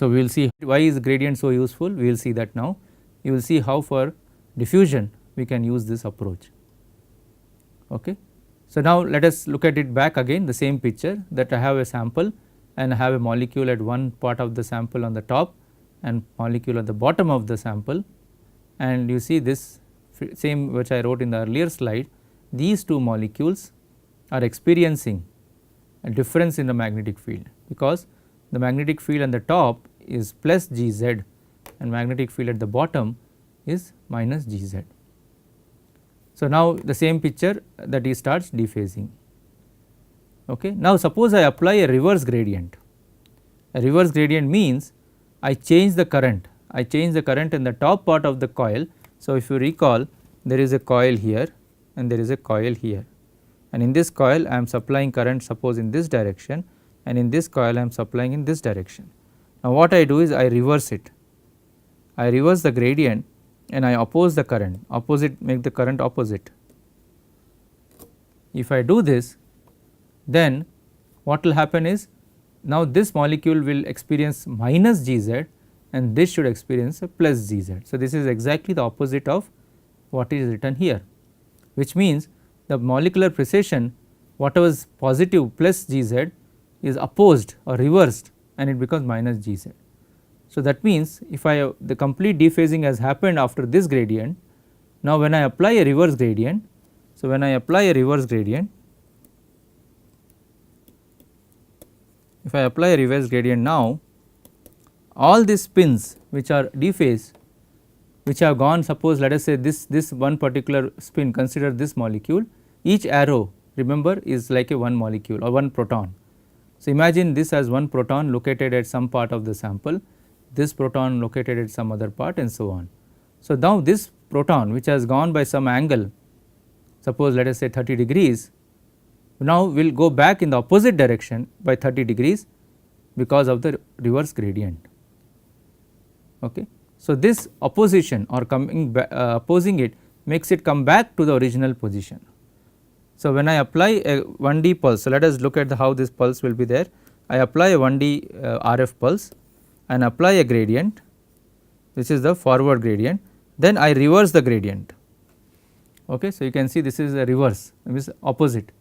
So, we will see why is gradient so useful, we will see that now. You will see how for diffusion we can use this approach. Okay. So, now let us look at it back again, the same picture, that I have a sample and I have a molecule at one part of the sample on the top and molecule at the bottom of the sample, and you see this same which I wrote in the earlier slide. These two molecules are experiencing a difference in the magnetic field, because the magnetic field on the top is plus Gz and magnetic field at the bottom is minus Gz. So, now the same picture that he starts dephasing. Okay. Now, suppose I apply a reverse gradient. A reverse gradient means I change the current, in the top part of the coil. So, if you recall, there is a coil here and there is a coil here, and in this coil I am supplying current suppose in this direction, and in this coil I am supplying in this direction. Now, what I do is I reverse it, I reverse the gradient and I oppose the current, make the current opposite. If I do this, then what will happen is, now this molecule will experience minus Gz and this should experience a plus Gz. So, this is exactly the opposite of what is written here, which means the molecular precession, whatever is positive plus Gz is opposed or reversed and it becomes minus Gz. So, that means if the complete dephasing has happened after this gradient, now when I apply a reverse gradient, so when I apply a reverse gradient, if I apply a reverse gradient now, all these spins which are dephased, which have gone, suppose let us say this one particular spin, consider this molecule, each arrow remember is like a one molecule or one proton. So, imagine this as one proton located at some part of the sample, this proton located at some other part and so on. So, now this proton which has gone by some angle, suppose let us say 30 degrees, now will go back in the opposite direction by 30 degrees because of the reverse gradient. Okay. So, this opposition or coming back, opposing it makes it come back to the original position. So, when I apply a 1D pulse, so let us look at how this pulse will be there. I apply a 1D RF pulse and apply a gradient, this is the forward gradient, then I reverse the gradient. Okay. So, you can see this is a reverse, means opposite,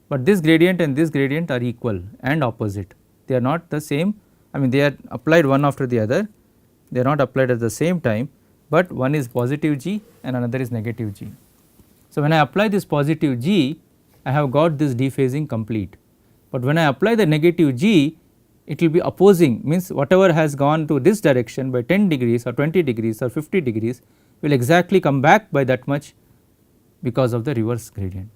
but this gradient and this gradient are equal and opposite, they are not the same, I mean they are applied one after the other, they are not applied at the same time, but one is positive G and another is negative G. So, when I apply this positive G, I have got this dephasing complete, but when I apply the negative G, it will be opposing, means whatever has gone to this direction by 10 degrees or 20 degrees or 50 degrees will exactly come back by that much because of the reverse gradient.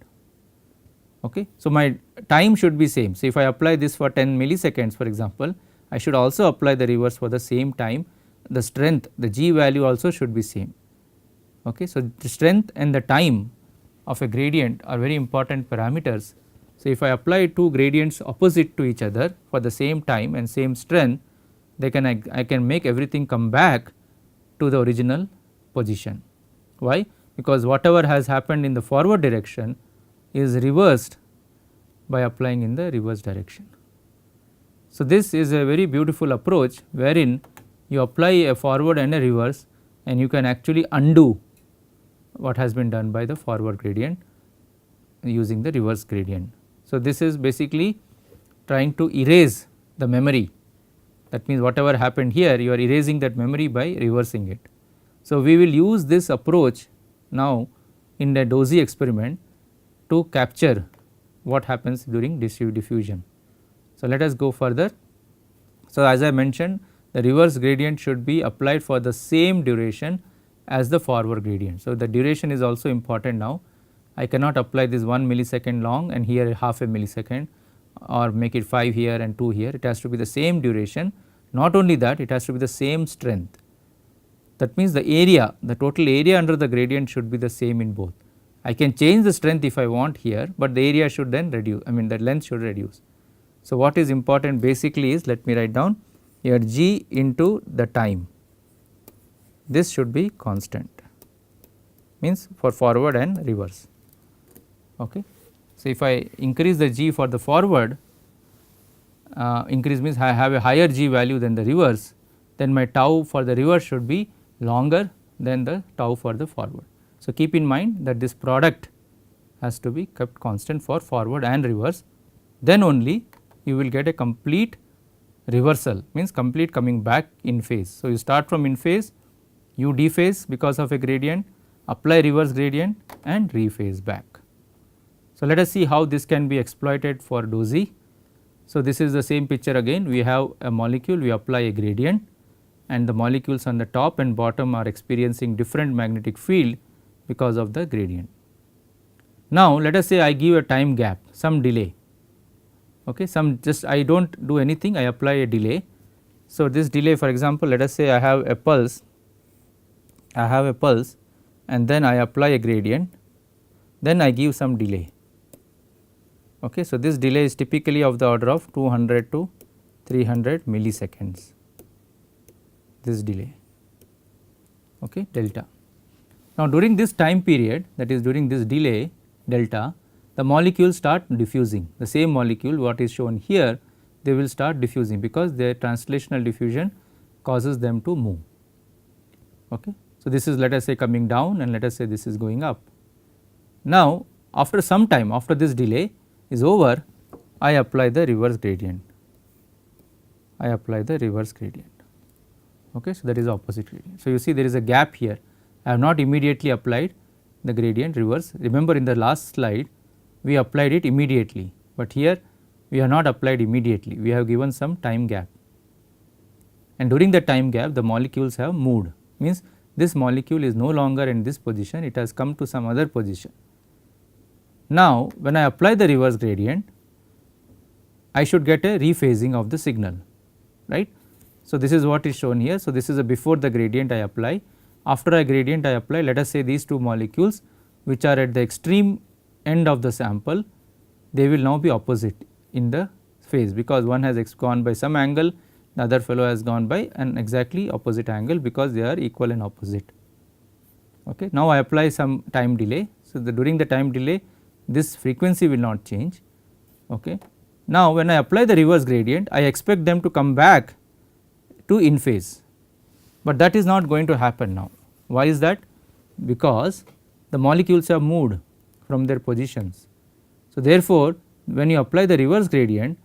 Okay. So, my time should be same. So, if I apply this for 10 milliseconds for example, I should also apply the reverse for the same time, the strength, the G value also should be same. Okay. So, the strength and the time of a gradient are very important parameters. So, if I apply two gradients opposite to each other for the same time and same strength, I can make everything come back to the original position. Why? Because whatever has happened in the forward direction is reversed by applying in the reverse direction. So, this is a very beautiful approach wherein you apply a forward and a reverse and you can actually undo what has been done by the forward gradient using the reverse gradient. So, this is basically trying to erase the memory, that means whatever happened here you are erasing that memory by reversing it. So, we will use this approach now in the Dozy experiment to capture what happens during diffusion. So, let us go further. So, as I mentioned, the reverse gradient should be applied for the same duration as the forward gradient. So, the duration is also important now. I cannot apply this 1 millisecond long and here half a millisecond or make it 5 here and 2 here, it has to be the same duration. Not only that, it has to be the same strength. That means the area, the total area under the gradient should be the same in both. I can change the strength if I want here, but the area should then reduce, I mean the length should reduce. So, what is important basically is, let me write down here, G into the time, this should be constant, means for forward and reverse. Okay. So, if I increase the G for the forward, increase means I have a higher G value than the reverse, then my tau for the reverse should be longer than the tau for the forward. So, keep in mind that this product has to be kept constant for forward and reverse, then only you will get a complete reversal, means complete coming back in phase. So, you start from in phase, you dephase because of a gradient, apply reverse gradient and rephase back. So, let us see how this can be exploited for dou z. So, this is the same picture again, we have a molecule, we apply a gradient and the molecules on the top and bottom are experiencing different magnetic field because of the gradient. Now, let us say I give a time gap, some delay, okay, some just I do not do anything, I apply a delay. So, this delay, for example, let us say I have a pulse and then I apply a gradient, then I give some delay. Okay. So, this delay is typically of the order of 200 to 300 milliseconds, this delay, okay, delta. Now, during this time period, that is during this delay delta, the molecules start diffusing, the same molecule what is shown here, they will start diffusing because their translational diffusion causes them to move. Okay. So, this is let us say coming down and let us say this is going up. Now, after some time, after this delay is over, I apply the reverse gradient, okay. So, that is opposite gradient. So, you see there is a gap here, I have not immediately applied the gradient reverse. Remember in the last slide we applied it immediately, but here we have not applied immediately, we have given some time gap, and during the time gap the molecules have moved, means this molecule is no longer in this position, it has come to some other position. Now, when I apply the reverse gradient, I should get a rephasing of the signal, right. So, this is what is shown here. So, this is a before the gradient I apply, after a gradient I apply, let us say these two molecules which are at the extreme end of the sample, they will now be opposite in the phase, because one has gone by some angle, the other fellow has gone by an exactly opposite angle because they are equal and opposite. Okay. Now, I apply some time delay. So, during the time delay this frequency will not change. Okay. Now, when I apply the reverse gradient, I expect them to come back to in phase, but that is not going to happen now. Why is that? Because the molecules have moved from their positions. So, therefore, when you apply the reverse gradient,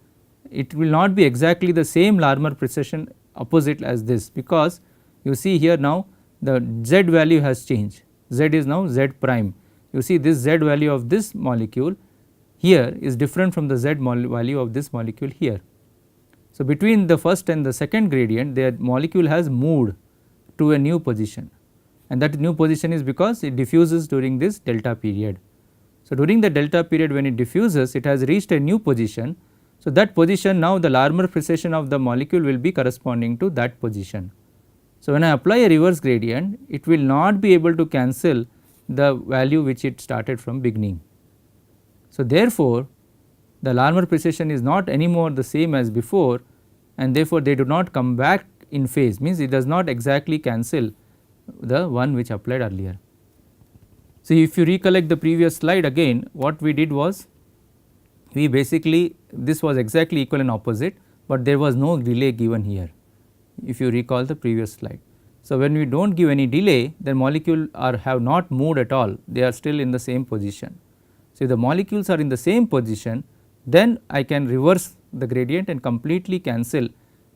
it will not be exactly the same Larmor precession opposite as this, because you see here now the z value has changed, z is now z prime. You see this z value of this molecule here is different from the z value of this molecule here. So, between the first and the second gradient, their molecule has moved to a new position, and that new position is because it diffuses during this delta period. So, during the delta period when it diffuses, it has reached a new position. So, that position now the Larmor precession of the molecule will be corresponding to that position. So, when I apply a reverse gradient, it will not be able to cancel the value which it started from beginning. So, therefore, the Larmor precession is not anymore the same as before, and therefore, they do not come back in phase, means it does not exactly cancel the one which applied earlier. So, if you recollect the previous slide again, what we did was we basically this was exactly equal and opposite, but there was no delay given here, if you recall the previous slide. So, when we do not give any delay, the molecule have not moved at all, they are still in the same position. So, if the molecules are in the same position, then I can reverse the gradient and completely cancel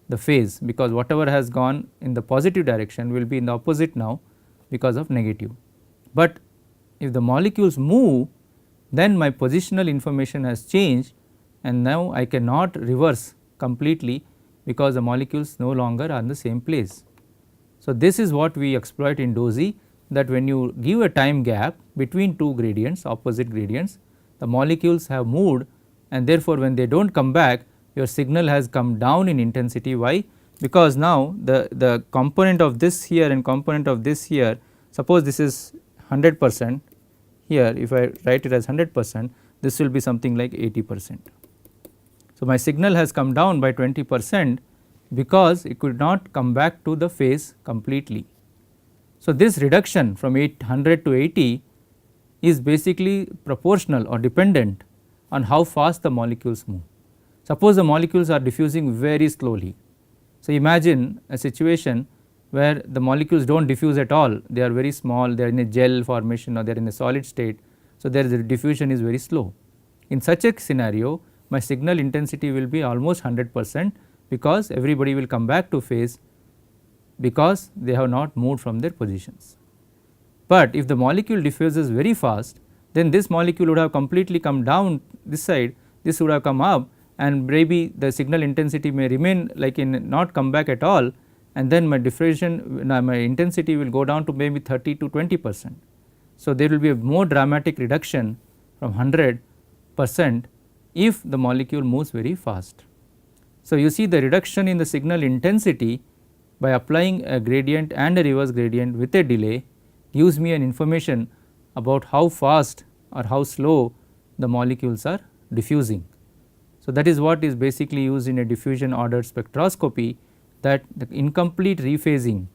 the phase, because whatever has gone in the positive direction will be in the opposite now because of negative. But if the molecules move, then my positional information has changed, and now I cannot reverse completely because the molecules no longer are in the same place. So, this is what we exploit in dou z, that when you give a time gap between two gradients, opposite gradients, the molecules have moved, and therefore, when they do not come back, your signal has come down in intensity. Why? Because now the component of this here and component of this here, suppose this is 100%, here if I write it as 100%, this will be something like 80%. So, my signal has come down by 20% because it could not come back to the phase completely. So, this reduction from 800 to 80 is basically proportional or dependent on how fast the molecules move. Suppose the molecules are diffusing very slowly, So, imagine a situation where the molecules do not diffuse at all, they are very small, they are in a gel formation or they are in a solid state. So, there the diffusion is very slow. In such a scenario, my signal intensity will be almost 100%, because everybody will come back to phase because they have not moved from their positions. But if the molecule diffuses very fast, then this molecule would have completely come down this side, this would have come up, and maybe the signal intensity may remain like in not come back at all, and then my diffusion, my intensity will go down to maybe 30 to 20%. So, there will be a more dramatic reduction from 100% if the molecule moves very fast. So, you see the reduction in the signal intensity by applying a gradient and a reverse gradient with a delay gives me an information about how fast or how slow the molecules are diffusing. So, that is what is basically used in a diffusion ordered spectroscopy, that the incomplete rephasing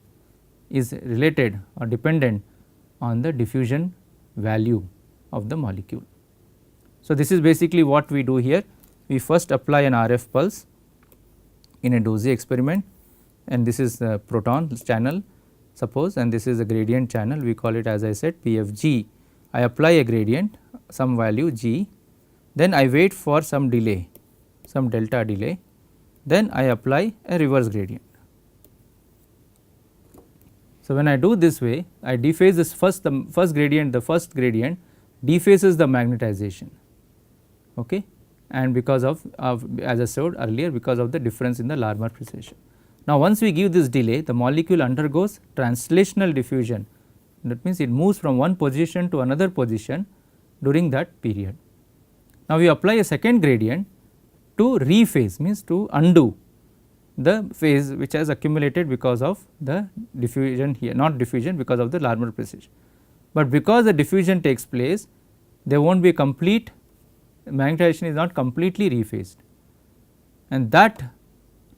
is related or dependent on the diffusion value of the molecule. So, this is basically what we do here. We first apply an RF pulse in a Dozy experiment, and this is the proton channel suppose, and this is a gradient channel, we call it, as I said, PFG. I apply a gradient some value g, then I wait for some delay, some delta delay, then I apply a reverse gradient. So, when I do this way, I dephase this first gradient dephases the magnetization, okay, and because of as I showed earlier, because of the difference in the Larmor precession. Now, once we give this delay, the molecule undergoes translational diffusion, that means it moves from one position to another position during that period. Now, we apply a second gradient to rephase, means to undo the phase which has accumulated because of the diffusion here, not diffusion, because of the Larmor precession. But because the diffusion takes place, there will not be a complete magnetization, is not completely rephased, and that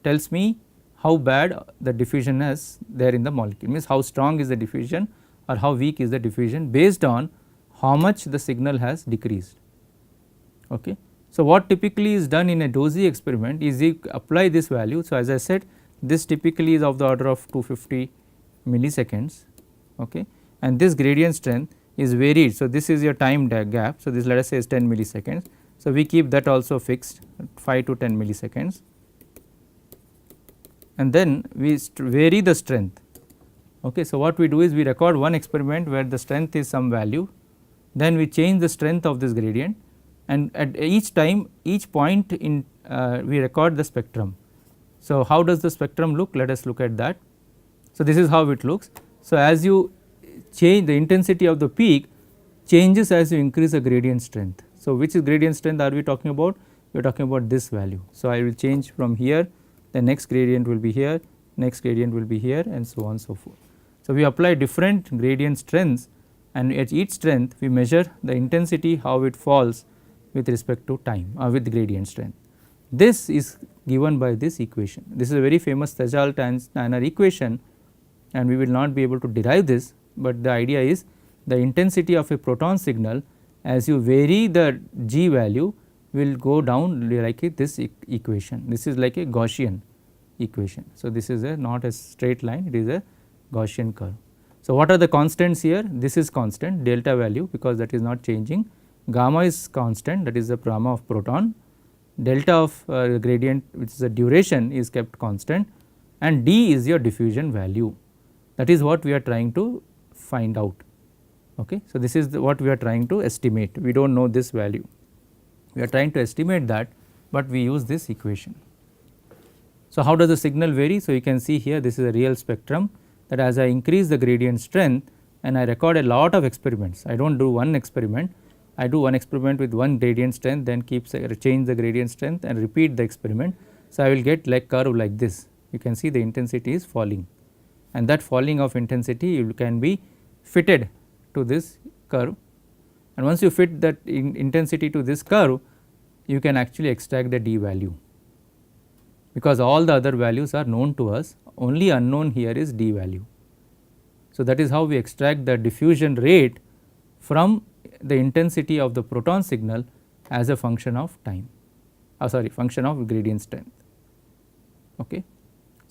tells me how bad the diffusion is there in the molecule, means how strong is the diffusion or how weak is the diffusion based on how much the signal has decreased. Okay. So, what typically is done in a Dozy experiment is you apply this value. So, as I said, this typically is of the order of 250 milliseconds, okay, and this gradient strength is varied. So, this is your time gap. So, this let us say is 10 milliseconds. So, we keep that also fixed 5 to 10 milliseconds, and then we vary the strength. Okay. So, what we do is we record one experiment where the strength is some value, then we change the strength of this gradient, and at each time, each point in we record the spectrum. So, how does the spectrum look? Let us look at that. So, this is how it looks. So, as you change the intensity of the peak changes as you increase the gradient strength. So, which is gradient strength are we talking about? We are talking about this value. So, I will change from here, the next gradient will be here, next gradient will be here, and so on and so forth. So, we apply different gradient strengths, and at each strength we measure the intensity, how it falls with respect to time or with gradient strength. This is given by this equation. This is a very famous Tajal-Tanner equation, and we will not be able to derive this, but the idea is the intensity of a proton signal as you vary the g value will go down like this equation. This is like a Gaussian equation. So, this is not a straight line, it is a Gaussian curve. So, what are the constants here? This is constant, delta value, because that is not changing. Gamma is constant, that is the gamma of proton, delta of gradient, which is the duration, is kept constant, and d is your diffusion value. That is what we are trying to find out. Okay. So, this is what we are trying to estimate. We do not know this value, we are trying to estimate that, but we use this equation. So, how does the signal vary? So, you can see here this is a real spectrum, that as I increase the gradient strength and I record a lot of experiments, I do not do one experiment, I do one experiment with one gradient strength, then change the gradient strength and repeat the experiment. So, I will get like curve like this. You can see the intensity is falling, and that falling of intensity can be fitted to this curve, and once you fit that intensity to this curve, you can actually extract the d value, because all the other values are known to us, only unknown here is d value. So, that is how we extract the diffusion rate from the intensity of the proton signal as a function of time, function of gradient strength. Okay.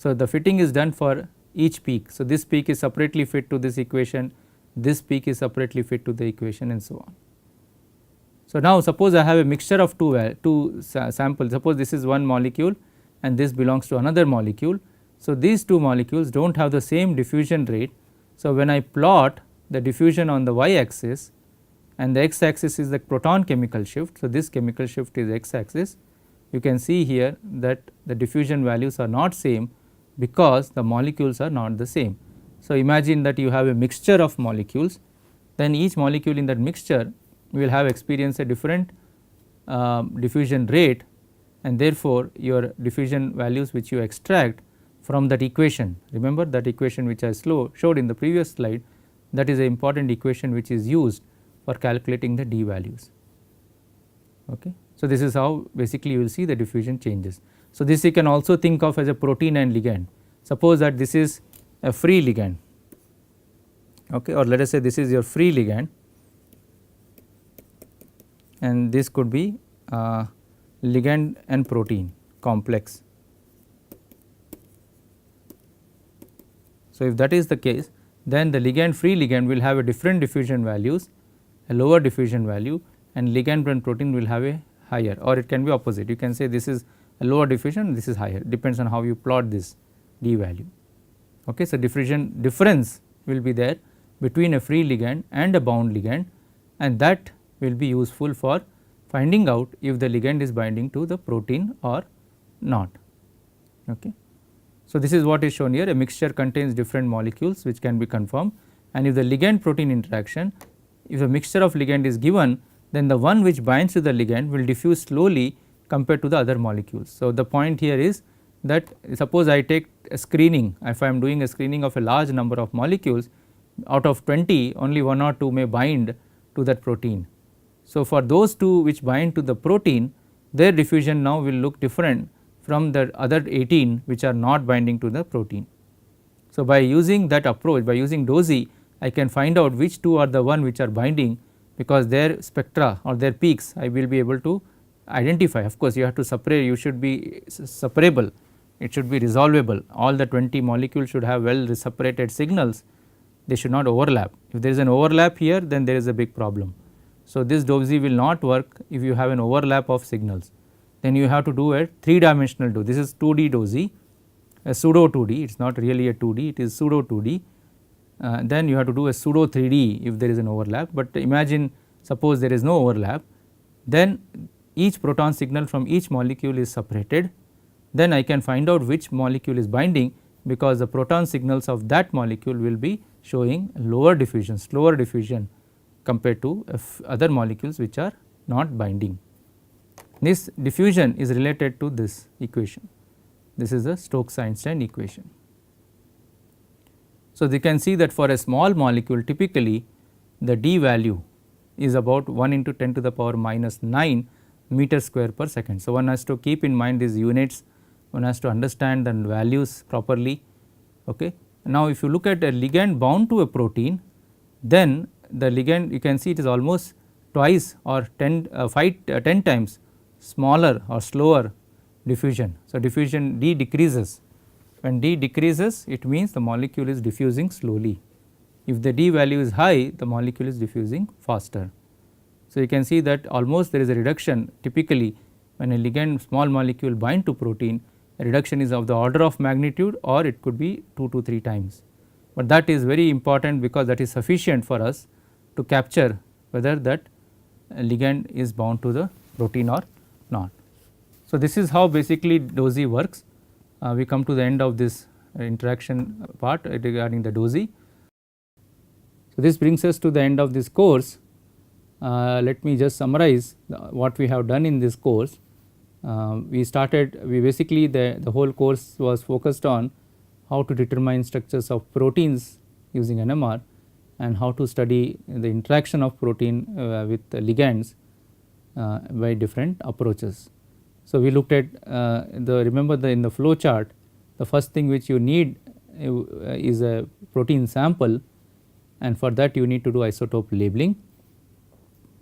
So, the fitting is done for each peak. So, this peak is separately fit to this equation, this peak is separately fit to the equation and so on. So, now suppose I have a mixture of two samples, suppose this is one molecule and this belongs to another molecule. So, these two molecules do not have the same diffusion rate. So, when I plot the diffusion on the y axis and the x axis is the proton chemical shift. So, this chemical shift is x axis, you can see here that the diffusion values are not same because the molecules are not the same. So, imagine that you have a mixture of molecules, then each molecule in that mixture will have experienced a different diffusion rate, and therefore, your diffusion values which you extract from that equation. Remember that equation which I showed in the previous slide, that is an important equation which is used for calculating the d values. Okay. So, this is how basically you will see the diffusion changes. So, this you can also think of as a protein and ligand. Suppose that this is a free ligand, okay, or let us say this is your free ligand and this could be ligand and protein complex. So, if that is the case, then the ligand free ligand will have a different diffusion values, a lower diffusion value, and ligand and protein will have a higher, or it can be opposite. You can say this is a lower diffusion, this is higher, depends on how you plot this d value. Okay. So, diffusion difference will be there between a free ligand and a bound ligand, and that will be useful for finding out if the ligand is binding to the protein or not. Okay. So, this is what is shown here, a mixture contains different molecules which can be confirmed, and if the ligand protein interaction, if a mixture of ligand is given, then the one which binds to the ligand will diffuse slowly compared to the other molecules. So, the point here is that suppose I take a screening, if I am doing a screening of a large number of molecules, out of 20 only 1 or 2 may bind to that protein. So, for those 2 which bind to the protein, their diffusion now will look different from the other 18 which are not binding to the protein. So, by using that approach, by using DOSY, I can find out which 2 are the one which are binding, because their spectra or their peaks I will be able to identify. Of course, you have to separate, you should be separable, it should be resolvable, all the 20 molecules should have well separated signals, they should not overlap. If there is an overlap here, then there is a big problem. So, this DOSY will not work if you have an overlap of signals, then you have to do a 3-dimensional DOSY. This is 2D DOSY, a pseudo 2D, it is not really a 2D, it is pseudo 2D. Then you have to do a pseudo 3D if there is an overlap, but imagine suppose there is no overlap, then each proton signal from each molecule is separated, then I can find out which molecule is binding, because the proton signals of that molecule will be showing lower diffusion, slower diffusion compared to other molecules which are not binding. This diffusion is related to this equation, this is the Stokes-Einstein equation. So, you can see that for a small molecule typically the d value is about 1 into 10 to the power minus 9 meter square per second. So, one has to keep in mind these units, one has to understand the values properly. Okay. Now, if you look at a ligand bound to a protein, then the ligand you can see it is almost twice or 10 times smaller or slower diffusion. So, diffusion d decreases. When d decreases, it means the molecule is diffusing slowly. If the d value is high, the molecule is diffusing faster. So, you can see that almost there is a reduction typically when a ligand small molecule bind to protein, a reduction is of the order of magnitude, or it could be 2 to 3 times. But that is very important, because that is sufficient for us to capture whether that ligand is bound to the protein or not. So, this is how basically DOSY works. We come to the end of this interaction part regarding the DOSY. So, this brings us to the end of this course. Let me just summarize what we have done in this course. We basically the whole course was focused on how to determine structures of proteins using NMR, and how to study the interaction of protein with ligands by different approaches. So, we looked at remember in the flow chart, the first thing which you need is a protein sample, and for that you need to do isotope labeling.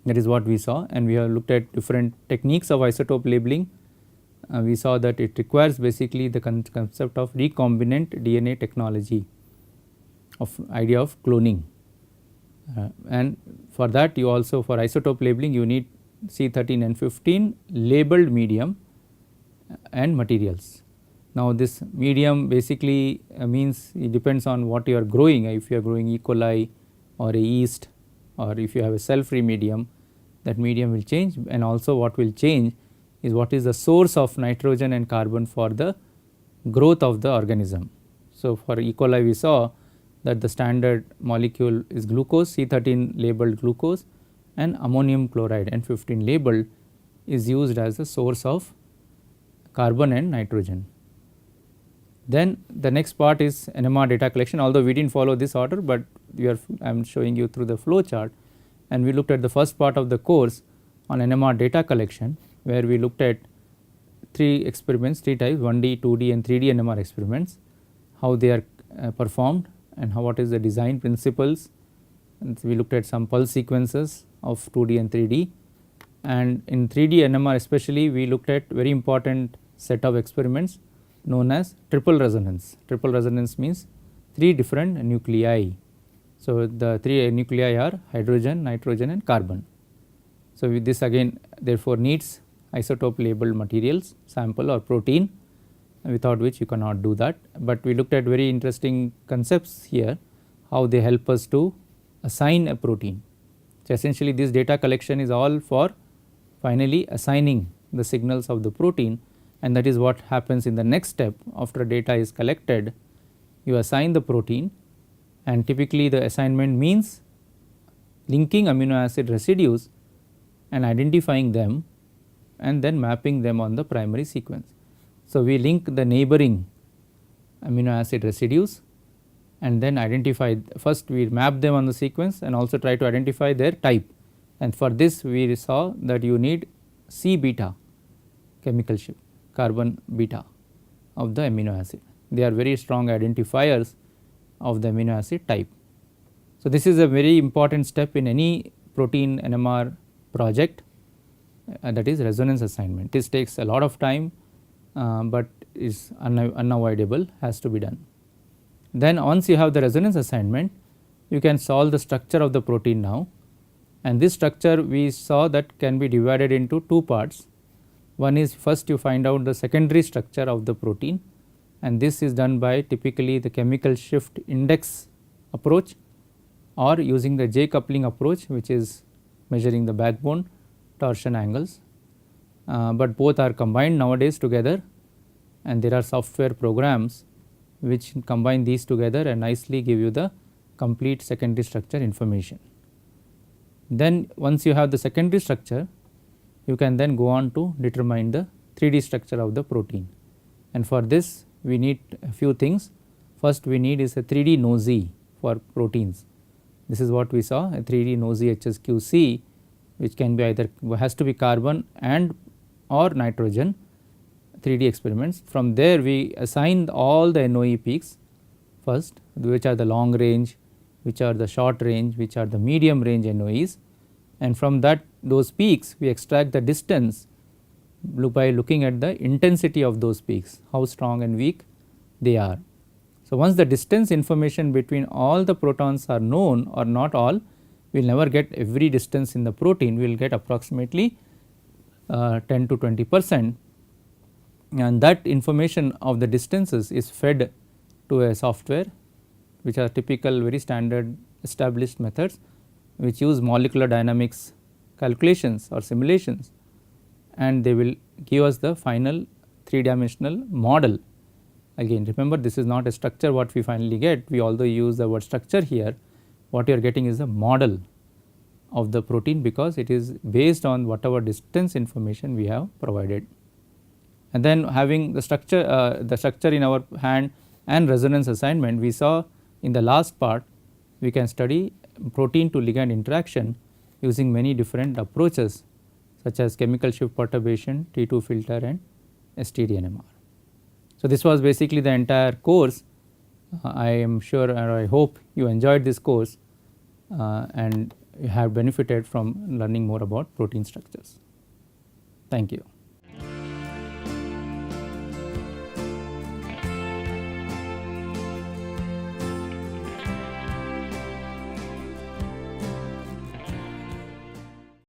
That is what we saw, and we have looked at different techniques of isotope labeling, we saw that it requires basically the concept of recombinant DNA technology, of idea of cloning, and for that you also, for isotope labeling, you need C13 and 15 labeled medium and materials. Now this medium basically means it depends on what you are growing. If you are growing E. coli or a yeast, or if you have a cell free medium, that medium will change, and also what will change is what is the source of nitrogen and carbon for the growth of the organism. So for E. coli we saw that the standard molecule is glucose, C13 labeled glucose, and ammonium chloride and 15 labeled is used as the source of carbon and nitrogen. Then the next part is NMR data collection, although we did not follow this order, but I am showing you through the flow chart, and we looked at the first part of the course on NMR data collection, where we looked at 3 experiments, 3 types, 1D, 2D and 3D NMR experiments, how they are performed and what is the design principles, and we looked at some pulse sequences of 2D and 3D, and in 3D NMR especially we looked at very important set of experiments known as triple resonance. Triple resonance means 3 different nuclei. So the 3 nuclei are hydrogen, nitrogen and carbon. So with this again therefore needs isotope labeled materials, sample or protein, without which you cannot do that. But we looked at very interesting concepts here, how they help us to assign a protein. So essentially this data collection is all for finally assigning the signals of the protein, and that is what happens in the next step. After data is collected, you assign the protein, and typically the assignment means linking amino acid residues and identifying them and then mapping them on the primary sequence. So we link the neighboring amino acid residues and then identify, first we map them on the sequence and also try to identify their type, and for this we saw that you need C beta chemical shift, carbon beta of the amino acid. They are very strong identifiers of the amino acid type. So this is a very important step in any protein NMR project, that is resonance assignment. This takes a lot of time, but is unavoidable, has to be done. Then once you have the resonance assignment, you can solve the structure of the protein now, and this structure we saw that can be divided into 2 parts. One is, first you find out the secondary structure of the protein, and this is done by typically the chemical shift index approach or using the J coupling approach, which is measuring the backbone torsion angles, but both are combined nowadays together, and there are software programs which combine these together and nicely give you the complete secondary structure information. Then once you have the secondary structure, you can then go on to determine the 3D structure of the protein, and for this we need a few things. First we need is a 3D nosy for proteins. This is what we saw, a 3D nosy HSQC, which can be either, has to be carbon and or nitrogen, 3D experiments. From there we assign all the NOE peaks first, which are the long range, which are the short range, which are the medium range NOEs, and from that those peaks we extract the distance by looking at the intensity of those peaks, how strong and weak they are. So once the distance information between all the protons are known, or not all, we will never get every distance in the protein, we will get approximately 10 to 20%, and that information of the distances is fed to a software, which are typical very standard established methods which use molecular dynamics calculations or simulations, and they will give us the final 3-dimensional model. Again remember, this is not a structure what we finally get, we although use the word structure here, what you are getting is a model of the protein, because it is based on whatever distance information we have provided. And then having the structure in our hand and resonance assignment, we saw in the last part we can study protein to ligand interaction using many different approaches such as chemical shift perturbation, T2 filter and STD-NMR. So this was basically the entire course. I am sure or I hope you enjoyed this course and you have benefited from learning more about protein structures. Thank you.